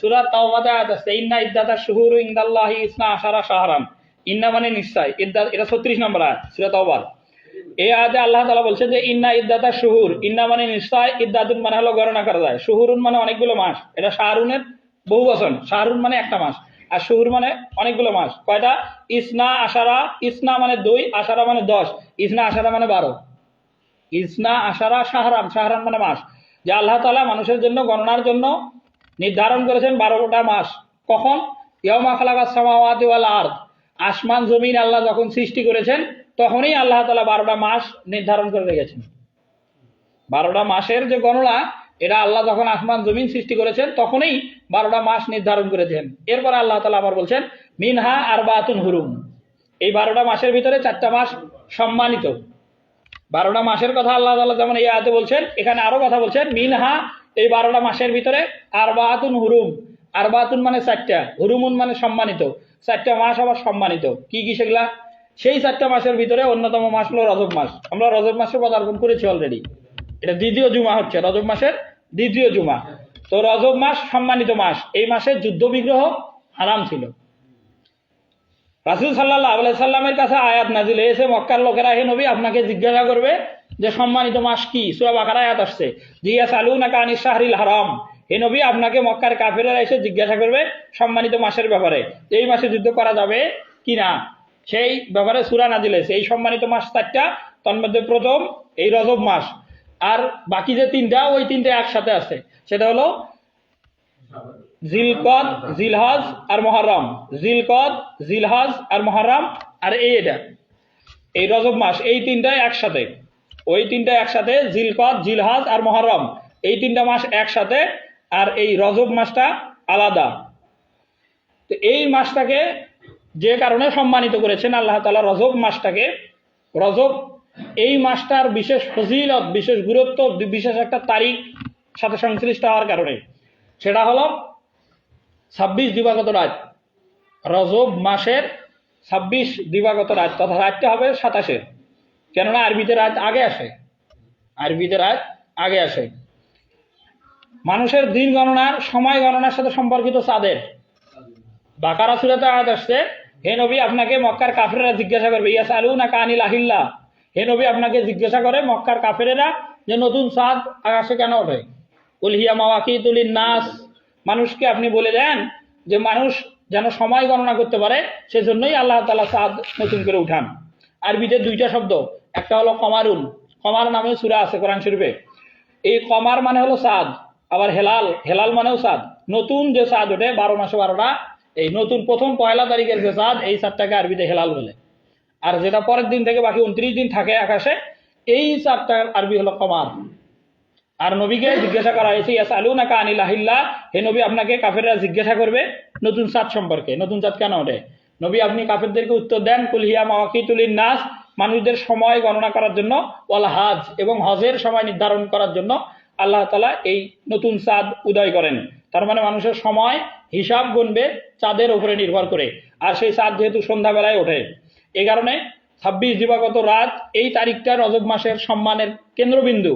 সূরা তাওবাতে আয়াত আছে, ইন্না ইদ্দাতাশ শুহুরি ইনদাল্লাহি ইসনা আশারা শাহরান। ইন্না মানে নিশ্চয়, ইদ্দাত এটা 36 নম্বর আয়াত সূরা তাওবা। এই আয়াতে আল্লাহ তাআলা বলছেন যে ইন্না ইদ্দাতাশ শুহুর, ইন্না মানে নিশ্চয়, ইদ্দাতুন মানে হলো গণনা করা যায়, শুহুরুন মানে অনেকগুলো মাস। এটা শাহরুনের বহু বচন, শাহরুন মানে একটা মাস, আর শুহুর মানে অনেকগুলো মাস। কয়টা? ইসনা আশারা, ইসনা মানে 2, আশারা মানে 10, ইসনা আশারা মানে 12। ইসনা আশারা শাহরান, শাহরান মানে মাস। যে আল্লাহ তাআলা মানুষের জন্য গণনার জন্য নির্ধারণ করেছেন 12টা মাস। কখন? ইয়াউমা খালাকাস সামাওয়াতি ওয়াল আরদ, আসমান জমিন আল্লাহ যখন সৃষ্টি করেছেন তখনই আল্লাহ তাআলা 12টা মাস নির্ধারণ করে রেখেছেন। 12টা মাসের যে গণনা, এটা আল্লাহ যখন আসমান জমিন সৃষ্টি করেছেন তখনই 12টা মাস নির্ধারণ করেছেন। এরপর আল্লাহ তাআলা আবার বলছেন মিনহা আরবাতুন হুরুম, এই 12টা মাসের ভিতরে 4টা মাস সম্মানিত। 12টা মাসের কথা আল্লাহ তাআলা যেমন এই আয়াতে বলছেন, এখানে আরো কথা বলছেন মিনহা, এই 12টা মাসের ভিতরে আরবাতুন হুরুম, আরবাতুন মানে 4টা, হুরুমুন মানে সম্মানিত, 4টা মাস আবার সম্মানিত। কি কি সেগুলা? সেই 4টা মাসের ভিতরে অন্যতম মাস হলো রজব মাস। আমরা রজব মাসে পদার্পণ করেছি অলরেডি, এটা দ্বিতীয় জুমা হচ্ছে, রজব মাসের দ্বিতীয় জুমা। তো রজব মাস সম্মানিত মাস, এই মাসে যুদ্ধ বিগ্রহ হারাম ছিল। রাসূল সাল্লাল্লাহু আলাইহি সাল্লামের কাছে আয়াত নাজিল হয়েছে, মক্কার লোকেরা হে নবী আপনাকে জিজ্ঞাসা করবে যে সম্মানিত মাস কি। সূরা বাকারা আয়াত আসছে, ইয়াসআলুনাকা আনিশ শাহরিল হারাম, হে নবী আপনাকে মক্কার কাফেররা এসে জিজ্ঞাসা করবে সম্মানিত মাসের ব্যাপারে, এই মাসে যুদ্ধ করা যাবে কিনা, সেই ব্যাপারে সূরা নাজিল হয়েছে। এই সম্মানিত মাস 4টা, তার মধ্যে প্রথম এই রজব মাস, আর বাকি যে 3টা ওই 3টা একসাথে আছে। সেটা হলো জিলকদ, জিলহজ আর মুহররম, জিলকদ, জিলহজ আর মুহররম, আর এই রজব মাস, এই 3টাই একসাথে। ওই 3টা একসাথে, জিলকদ, জিলহজ আর মুহররম, এই 3টা মাস একসাথে, আর এই রজব মাসটা আলাদা। তো এই মাসটাকে যে কারণে সম্মানিত করেছেন আল্লাহ তাআলা রজব মাসটাকে, রজব এই মাসটার বিশেষ ফজিলত, বিশেষ গুরুত্ব, বিশেষ একটা তারিখ সাথে সংশ্লিষ্ট হওয়ার কারণে, সেটা হলো 26 দিবাগত রাত। রজব মাসের 26 দিবাগত রাত, তথা রাতটা হবে 27-এর, কেননা আরবিতে রাত আগে আসে, আরবিতে রাত আগে আসে। মানুষের দিন গণনার, সময় গণনার সাথে সম্পর্কিত চাঁদের বাকারা সূরাতে আয়াত আসছে, হে নবী আপনাকে মক্কার কাফেরেরা জিজ্ঞাসা করবে, ইয়াসআলুনাকা আনিল আহিল্লাহ, হে নবী আপনাকে জিজ্ঞাসা করে মক্কার কাফেরেরা যে নতুন চাঁদ আকাশে কেন ওঠে। কুল হিয়া মাওয়াকিতু লিন-নাস, মানুষকে আপনি বলে দেন যে মানুষ যেন সময় গণনা করতে পারে, সেজন্যই আল্লাহ তাআলা চাঁদ নতুন করে উঠান। আরবিতে 2টা শব্দ, একটা হলো কমারুন, কমার নামে সূরা আছে কোরআন শরীফে। এই কমার মানে হলো চাঁদ, আবার হেলাল, হেলাল মানেও চাঁদ। নতুন যে চাঁদ ওঠে 12 মাসে 12টা, এই নতুন প্রথম 1 তারিখের যে চাঁদ, এই চাঁদটাকে আরবিতে হেলাল বলে। আর যেটা পরের দিন থেকে বাকি 29 দিন থাকে আকাশে, এই চাঁদটার আরবি হলো কমার। আর নবীকে জিজ্ঞাসা করা হয়েছে ইয়াসআলুনাকা আনিল আহিল্লাহ, হে নবী আপনাকে কাফেররা জিজ্ঞাসা করবে নতুন চাঁদ সম্পর্কে, নতুন চাঁদ কেন ওঠে। নবী আপনি কাফেরদেরকে উত্তর দেন কুল হিয়া মাওয়াকিতু লিন-নাস, মানুষদের সময় গণনা করার জন্য, ওয়াল হজ এবং হজের সময় নির্ধারণ করার জন্য আল্লাহ তাআলা এই নতুন চাঁদ উদয় করেন। তার মানে মানুষের সময় হিসাব গুনবে চাঁদের উপরে নির্ভর করে, আর সেই চাঁদ যেহেতু সন্ধ্যাবেলায় ওঠে, এই কারণে 26 দিবাগত রাত এই তারিখটা রজব মাসের সম্মানের কেন্দ্রবিন্দু।